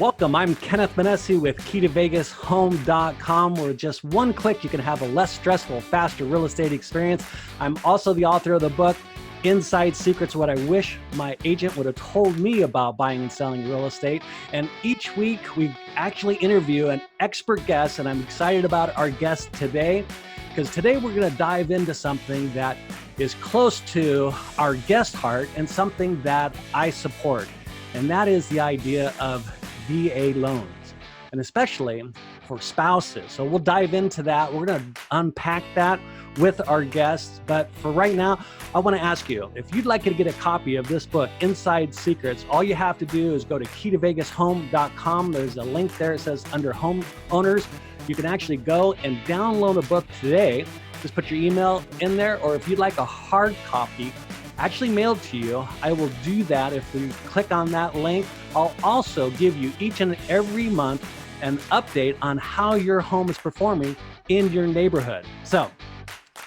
Welcome, I'm Kenneth Manesse with KEYtoVEGAShome.com, where with just one click you can have a less stressful, faster real estate experience. I'm also the author of the book, Inside Secrets, What I Wish My Agent Would Have Told Me About Buying and Selling Real Estate. And each week we actually interview an expert guest, and I'm excited about our guest today, because today we're going to dive into something that is close to our guest heart and something that I support. And that is the idea of VA loans, and especially for spouses. So we'll dive into that. We're going to unpack that with our guests. But for right now, I want to ask you, if you'd like to get a copy of this book, Inside Secrets, all you have to do is go to KEYtoVEGAShome.com. There's a link there. It says under homeowners. You can actually go and download a book today. Just put your email in there, or if you'd like a hard copy actually mailed to you, I will do that. If you click on that link, I'll also give you each and every month an update on how your home is performing in your neighborhood. So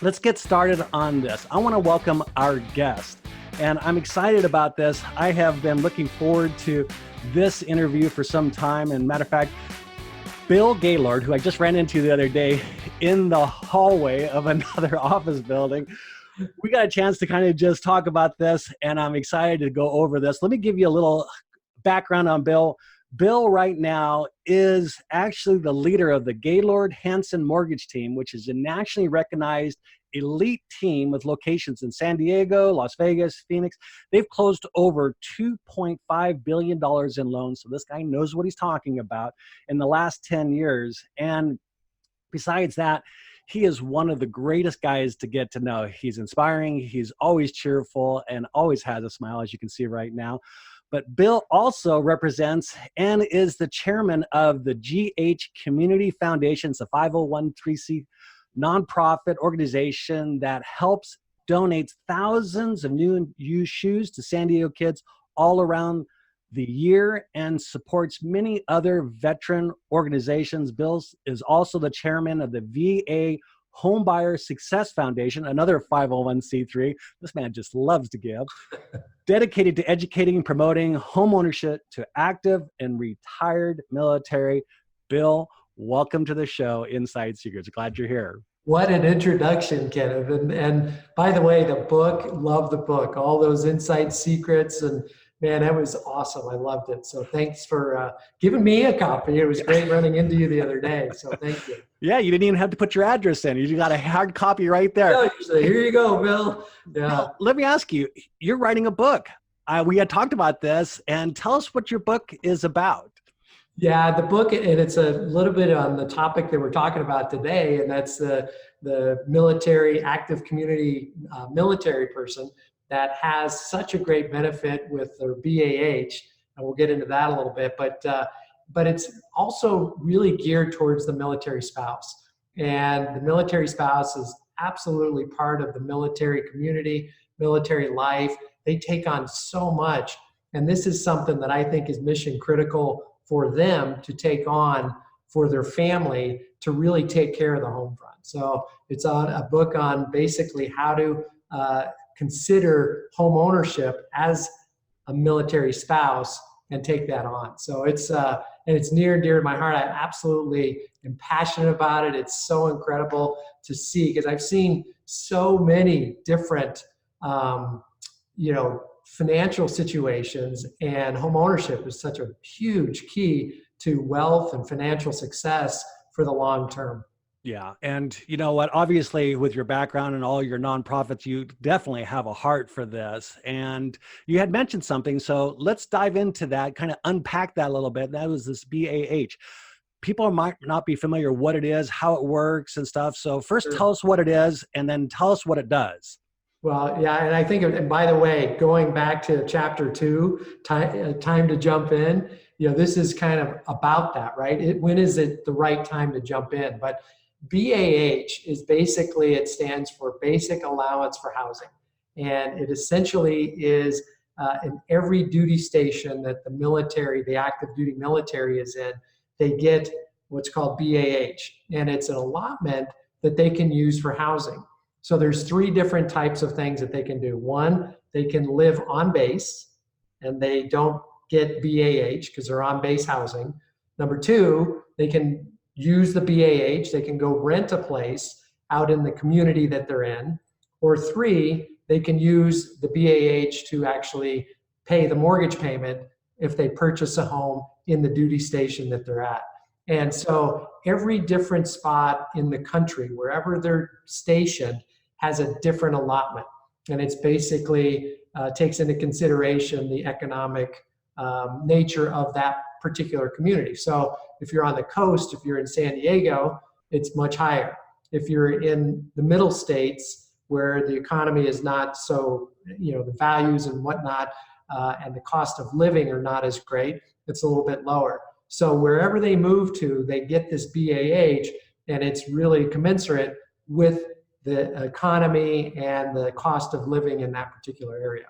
let's get started on this. I want to welcome our guest, and I'm excited about this. I have been looking forward to this interview for some time. And matter of fact, Bill Gaylord, who I just ran into the other day in the hallway of another office building, we got a chance to kind of just talk about this, and I'm excited to go over this. Let me give you a little background on Bill. Bill right now is actually the leader of the Gaylord-Hansen Mortgage Team, which is a nationally recognized elite team with locations in San Diego, Las Vegas, Phoenix. They've closed over $2.5 billion in loans, so this guy knows what he's talking about, in the last 10 years. And besides that, he is one of the greatest guys to get to know. He's inspiring, he's always cheerful, and always has a smile, as you can see right now. But Bill also represents and is the chairman of the GH Community Foundation. It's a 501c nonprofit organization that helps donate thousands of new and used shoes to San Diego kids all around the year, and supports many other veteran organizations. Bill is also the chairman of the VA Homebuyer Success Foundation, another 501c3. This man just loves to give. Dedicated to educating and promoting homeownership to active and retired military. Bill, welcome to the show, Inside Secrets. Glad you're here. What an introduction, Kenneth. And by the way, the book, love the book, all those inside secrets, and man, that was awesome. I loved it. So thanks for giving me a copy. It was great running into you the other day. So thank you. Yeah, you didn't even have to put your address in. You got a hard copy right there. No, you say, here you go, Bill. Yeah. Now, let me ask you, you're writing a book. We had talked about this, and tell us what your book is about. Yeah, the book, and it's a little bit on the topic that we're talking about today, and that's the military, active community military person that has such a great benefit with their BAH, and we'll get into that a little bit, but it's also really geared towards the military spouse. And the military spouse is absolutely part of the military community, military life. They take on so much, and this is something that I think is mission critical for them to take on for their family to really take care of the home front. So it's on a book on basically how to consider home ownership as a military spouse and take that on. So it's and it's near and dear to my heart. I absolutely am passionate about it. It's so incredible to see, because I've seen so many different financial situations, and home ownership is such a huge key to wealth and financial success for the long term. Yeah. And you know what, obviously with your background and all your nonprofits, you definitely have a heart for this. And you had mentioned something, so let's dive into that, kind of unpack that a little bit. That was this BAH. People might not be familiar what it is, how it works and stuff. So first, Sure. Tell us what it is, and then tell us what it does. Well, yeah, and I think, and by the way, going back to chapter 2, time to jump in, this is kind of about that, right? When is it the right time to jump in? But BAH is basically, it stands for Basic Allowance for Housing. And it essentially is in every duty station that the military, the active duty military is in, they get what's called BAH. And it's an allotment that they can use for housing. So there's 3 different types of things that they can do. One, they can live on base and they don't get BAH because they're on base housing. Number two, they can use the BAH, they can go rent a place out in the community that they're in. Or three, they can use the BAH to actually pay the mortgage payment if they purchase a home in the duty station that they're at. And so every different spot in the country, wherever they're stationed, has a different allotment. And it's basically takes into consideration the economic nature of that particular community. So if you're on the coast, if you're in San Diego, it's much higher. If you're in the middle states where the economy is not so, the values and whatnot and the cost of living are not as great, it's a little bit lower. So wherever they move to, they get this BAH, and it's really commensurate with the economy and the cost of living in that particular area.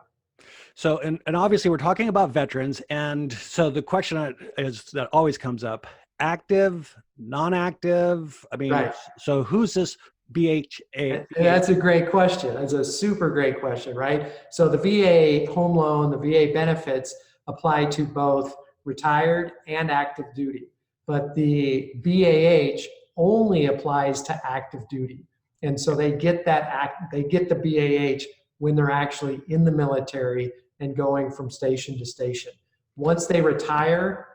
So, and obviously we're talking about veterans. And so the question that always comes up, active, non-active. I mean, right. So who's this BHA? That's a great question. That's a super great question, right? So the VA home loan, the VA benefits apply to both retired and active duty, but the BAH only applies to active duty. And so they get the BAH when they're actually in the military and going from station to station. Once they retire,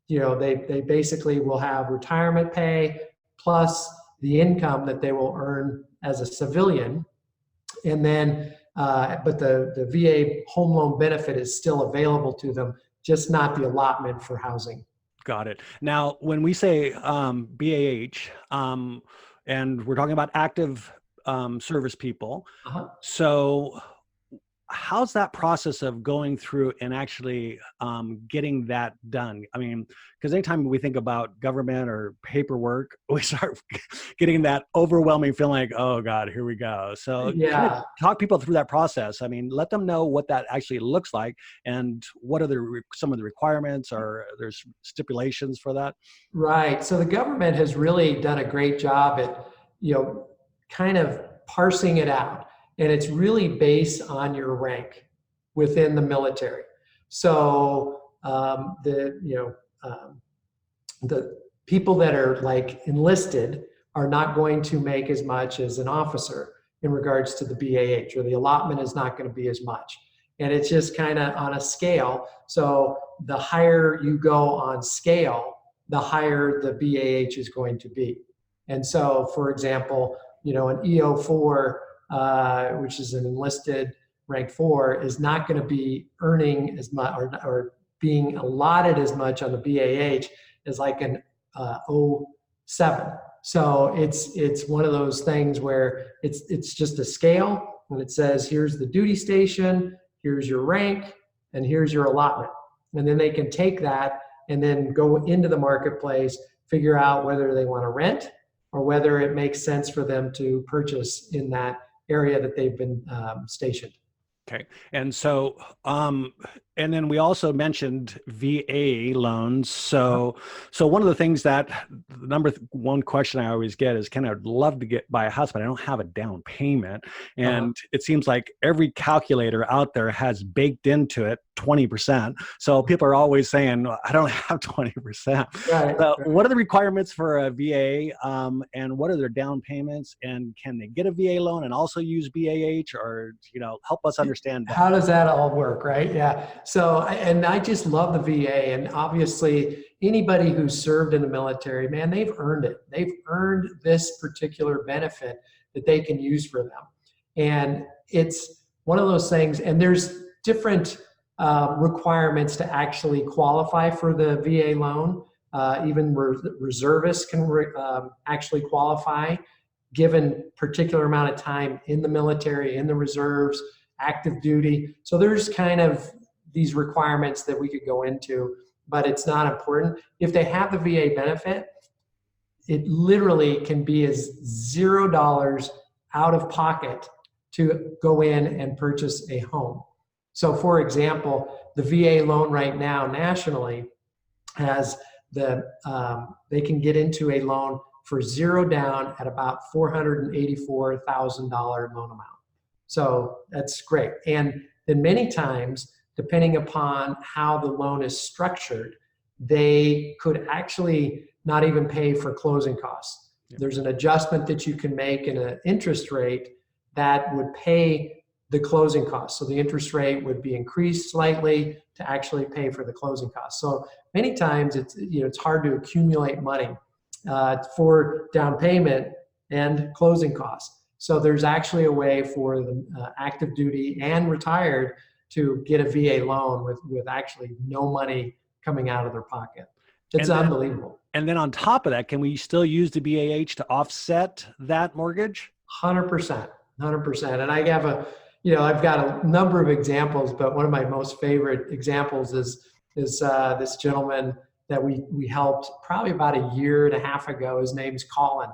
they basically will have retirement pay plus the income that they will earn as a civilian. And then, but the VA home loan benefit is still available to them, just not the allotment for housing. Got it. Now, when we say BAH, and we're talking about active service people, so how's that process of going through and actually getting that done? I mean, because anytime we think about government or paperwork, we start getting that overwhelming feeling like, oh God, here we go. So kind of talk people through that process. I mean, let them know what that actually looks like and what are some of the requirements, or there's stipulations for that. Right. So the government has really done a great job at, kind of parsing it out. And it's really based on your rank within the military. So the people that are like enlisted are not going to make as much as an officer in regards to the BAH, or the allotment is not going to be as much. And it's just kind of on a scale. So the higher you go on scale, the higher the BAH is going to be. And so, for example, an EO4, which is an enlisted rank 4, is not going to be earning as much or being allotted as much on the BAH as like an 07. So it's one of those things where it's just a scale, and it says here's the duty station, here's your rank, and here's your allotment. And then they can take that and then go into the marketplace, figure out whether they want to rent or whether it makes sense for them to purchase in that area that they've been stationed. Okay. And so, and then we also mentioned VA loans. So one of the things that the number one question I always get is, I'd love to buy a house, but I don't have a down payment. And it seems like every calculator out there has baked into it 20%. So people are always saying, I don't have 20%. Right, so what are the requirements for a VA, and what are their down payments, and can they get a VA loan and also use BAH, or, help us understand that. How does that all work, right? Yeah. So, and I just love the VA, and obviously anybody who's served in the military, man, they've earned it. They've earned this particular benefit that they can use for them. And it's one of those things, and there's different requirements to actually qualify for the VA loan. Even reservists can actually qualify, given particular amount of time in the military, in the reserves, active duty. So there's kind of these requirements that we could go into, but it's not important. If they have the VA benefit, it literally can be as $0 out of pocket to go in and purchase a home. So for example, the VA loan right now nationally has they can get into a loan for $0 down at about $484,000 loan amount. So that's great. And then many times depending upon how the loan is structured, they could actually not even pay for closing costs. Yep. There's an adjustment that you can make in an interest rate that would pay the closing costs. So the interest rate would be increased slightly to actually pay for the closing costs. So many times it's hard to accumulate money for down payment and closing costs. So there's actually a way for the active duty and retired to get a VA loan with actually no money coming out of their pocket. It's unbelievable. And then on top of that, can we still use the BAH to offset that mortgage? 100%. And I have I've got a number of examples, but one of my most favorite examples is this gentleman that we helped probably about a year and a half ago. His name's Colin.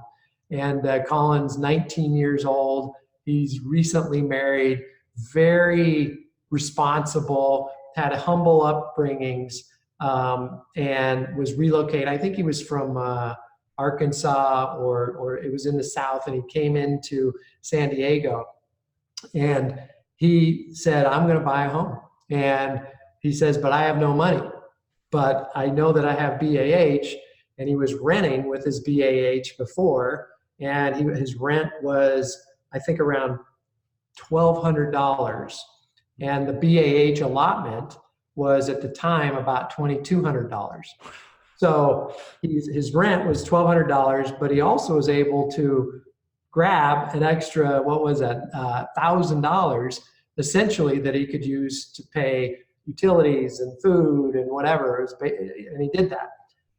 And Colin's 19 years old. He's recently married, very responsible, had humble upbringings, and was relocated. I think he was from Arkansas or it was in the South, and he came into San Diego. And he said, I'm going to buy a home. And he says, but I have no money. But I know that I have BAH. And he was renting with his BAH before. And his rent was, I think, around $1,200. And the BAH allotment was at the time about $2,200. So his rent was $1,200, but he also was able to grab an extra, $1,000 essentially that he could use to pay utilities and food and whatever. And he did that.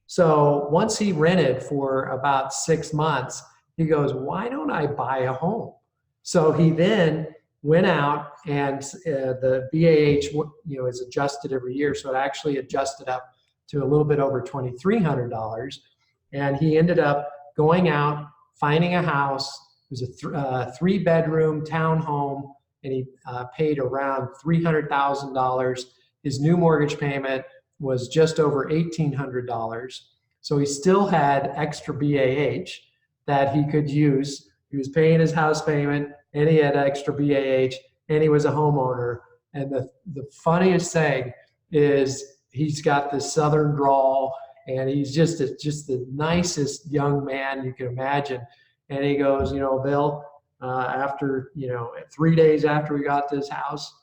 So once he rented for about 6 months, he goes, why don't I buy a home? So he then went out and the BAH, is adjusted every year. So it actually adjusted up to a little bit over $2,300. And he ended up going out, finding a house. It was a 3-bedroom townhome, and he paid around $300,000. His new mortgage payment was just over $1,800. So he still had extra BAH that he could use. He was paying his house payment, and he had extra BAH, and he was a homeowner. And the funniest thing is he's got this Southern drawl, and he's just the nicest young man you can imagine. And he goes, Bill, after 3 days after we got this house,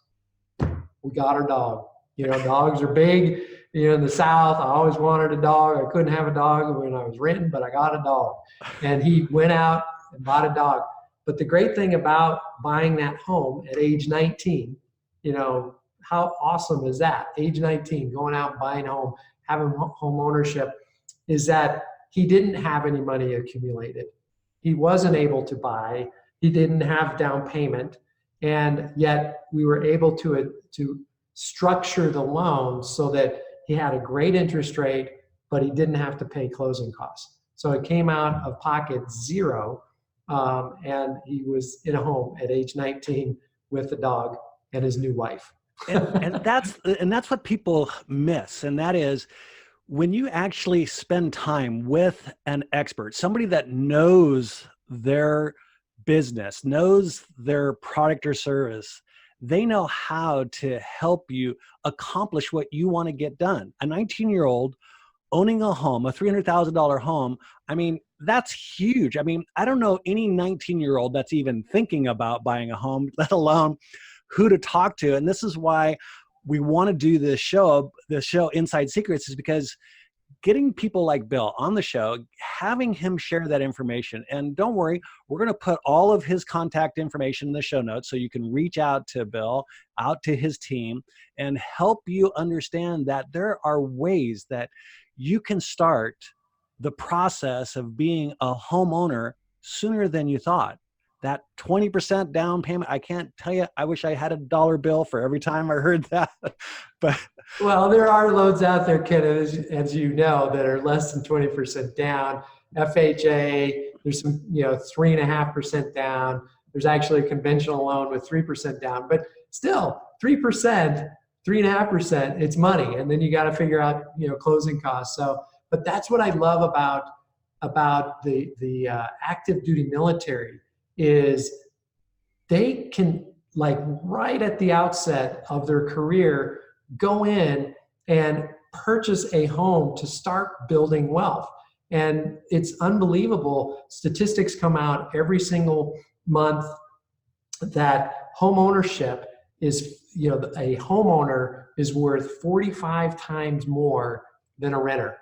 we got our dog. Dogs are big. In the South, I always wanted a dog. I couldn't have a dog when I was renting, but I got a dog. And he went out and bought a dog. But the great thing about buying that home at age 19, how awesome is that? Age 19, going out and buying a home, having home ownership, is that he didn't have any money accumulated. He wasn't able to buy. He didn't have down payment. And yet we were able to structure the loan so that he had a great interest rate, but he didn't have to pay closing costs. So it came out of pocket zero, and he was in a home at age 19 with the dog and his new wife. and that's what people miss, and that is when you actually spend time with an expert, somebody that knows their business, knows their product or service, they know how to help you accomplish what you want to get done. A 19-year-old owning a home, a $300,000 home, that's huge. I don't know any 19-year-old that's even thinking about buying a home, let alone who to talk to. And this is why we want to do this show Inside Secrets, is because getting people like Bill on the show, having him share that information. And don't worry, we're going to put all of his contact information in the show notes so you can reach out to Bill, out to his team, and help you understand that there are ways that you can start the process of being a homeowner sooner than you thought. That 20% down payment, I can't tell you, I wish I had a dollar bill for every time I heard that. But well, there are loans out there, Kenneth, as you know, that are less than 20% down. FHA, there's some, 3.5% down. There's actually a conventional loan with 3% down, but still 3%, 3.5%, it's money. And then you got to figure out, closing costs. So, but that's what I love about the active duty military is they can, like, right at the outset of their career, go in and purchase a home to start building wealth. And it's unbelievable. Statistics come out every single month that home ownership is, a homeowner is worth 45 times more than a renter.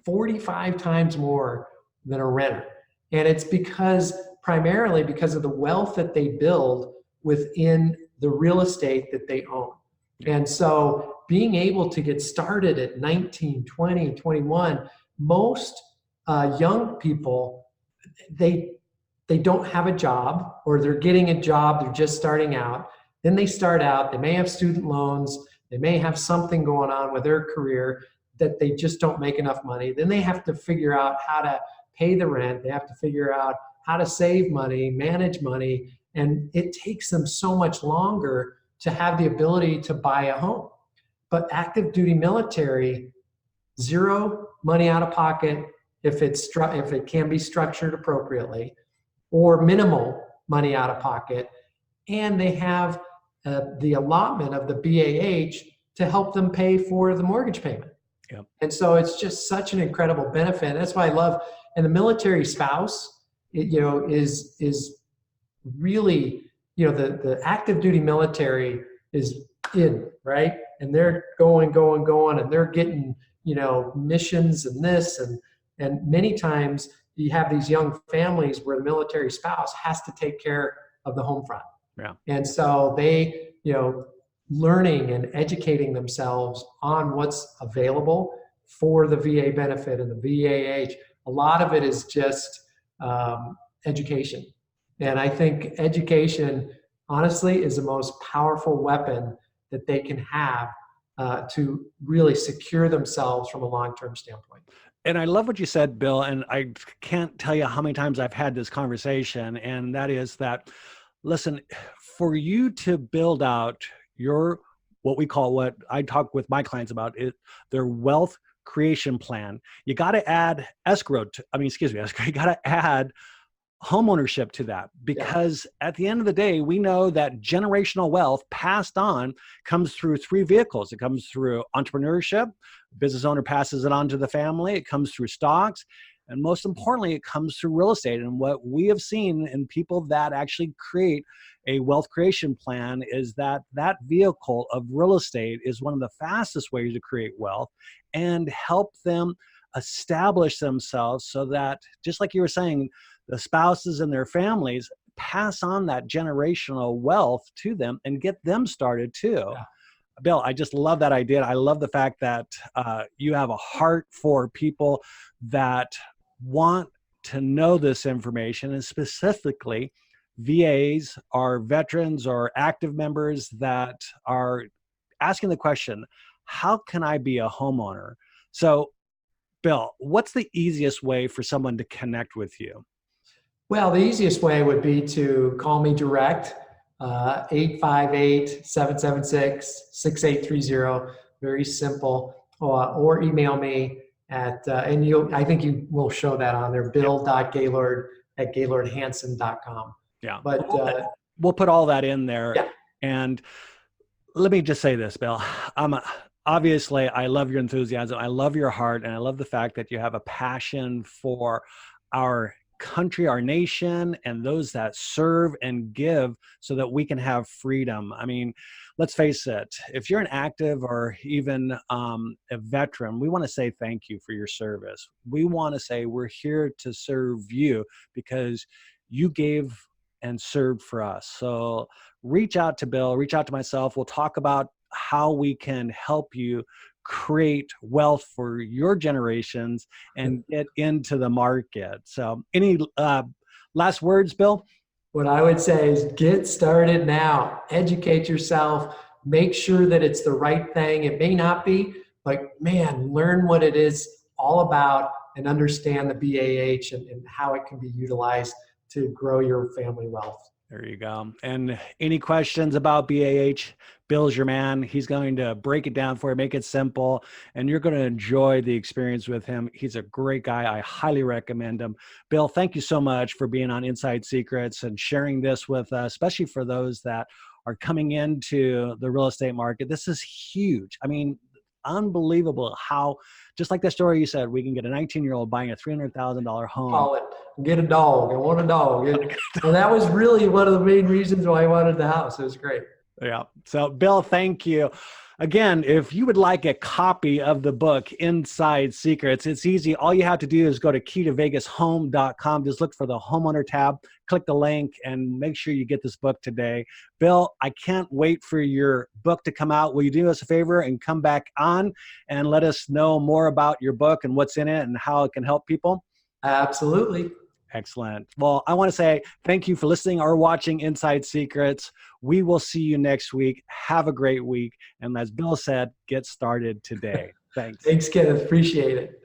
45 times more than a renter. And it's primarily because of the wealth that they build within the real estate that they own. And so being able to get started at 19, 20, 21, most young people, they don't have a job, or they're getting a job, they're just starting out. Then they start out, they may have student loans, they may have something going on with their career that they just don't make enough money. Then they have to figure out how to pay the rent. They have to figure out how to save money, manage money. And it takes them so much longer to have the ability to buy a home. But active duty military, zero money out of pocket if it can be structured appropriately, or minimal money out of pocket. And they have the allotment of the BAH to help them pay for the mortgage payment. Yep. And so it's just such an incredible benefit. And that's why I love, and the military spouse, is really, the active duty military is in, right? And they're going, and they're getting, missions and this, and many times you have these young families where the military spouse has to take care of the home front. Yeah. And so they, learning and educating themselves on what's available for the VA benefit and the VAH. A lot of it is just education. And I think education, honestly, is the most powerful weapon that they can have to really secure themselves from a long-term standpoint. And I love what you said, Bill, and I can't tell you how many times I've had this conversation, and that is that, listen, for you to build out your, what I talk with my clients about, is their wealth creation plan. You got to add escrow, you got to add homeownership to that, because at the end of the day, we know that generational wealth passed on comes through three vehicles. It comes through entrepreneurship, business owner passes it on to the family, it comes through stocks, and most importantly, it comes through real estate. And what we have seen in people that actually create a wealth creation plan is that that vehicle of real estate is one of the fastest ways to create wealth and help them establish themselves, so that, just like you were saying, the spouses and their families pass on that generational wealth to them and get them started too. Yeah. Bill, I just love that idea. I love the fact that you have a heart for people that want to know this information, and specifically VAs or veterans or active members that are asking the question, how can I be a homeowner? So, Bill, what's the easiest way for someone to connect with you? Well, the easiest way would be to call me direct, 858-776-6830. Very simple. Or email me at, I think you will show that on there, bill.gaylord@gaylordhansen.com. Yeah. But we'll put all that in there. Yeah. And let me just say this, Bill. Obviously, I love your enthusiasm. I love your heart. And I love the fact that you have a passion for our country, our nation, and those that serve and give so that we can have freedom. I mean, let's face it, if you're an active or even a veteran, we want to say thank you for your service. We want to say we're here to serve you because you gave and served for us. So reach out to Bill, reach out to myself. We'll talk about how we can help you create wealth for your generations and get into the market. So any last words, Bill? What I would say is get started now. Educate yourself. Make sure that it's the right thing. It may not be, but man, learn what it is all about and understand the BAH and how it can be utilized to grow your family wealth. There you go. And any questions about BAH, Bill's your man. He's going to break it down for you, make it simple, and you're going to enjoy the experience with him. He's a great guy. I highly recommend him. Bill, thank you so much for being on Inside Secrets and sharing this with us, especially for those that are coming into the real estate market. This is huge. I mean, unbelievable how, just like the story you said, we can get a 19-year-old buying a $300,000 home. Call it, get a dog. I want a dog. And that was really one of the main reasons why I wanted the house. It was great. Yeah. So Bill, thank you. Again, if you would like a copy of the book, Inside Secrets, it's easy. All you have to do is go to KEYtoVEGAShome.com. Just look for the homeowner tab, click the link, and make sure you get this book today. Bill, I can't wait for your book to come out. Will you do us a favor and come back on and let us know more about your book and what's in it and how it can help people? Absolutely. Excellent. Well, I want to say thank you for listening or watching Inside Secrets. We will see you next week. Have a great week. And as Bill said, get started today. Thanks. Thanks, Kenneth. Appreciate it.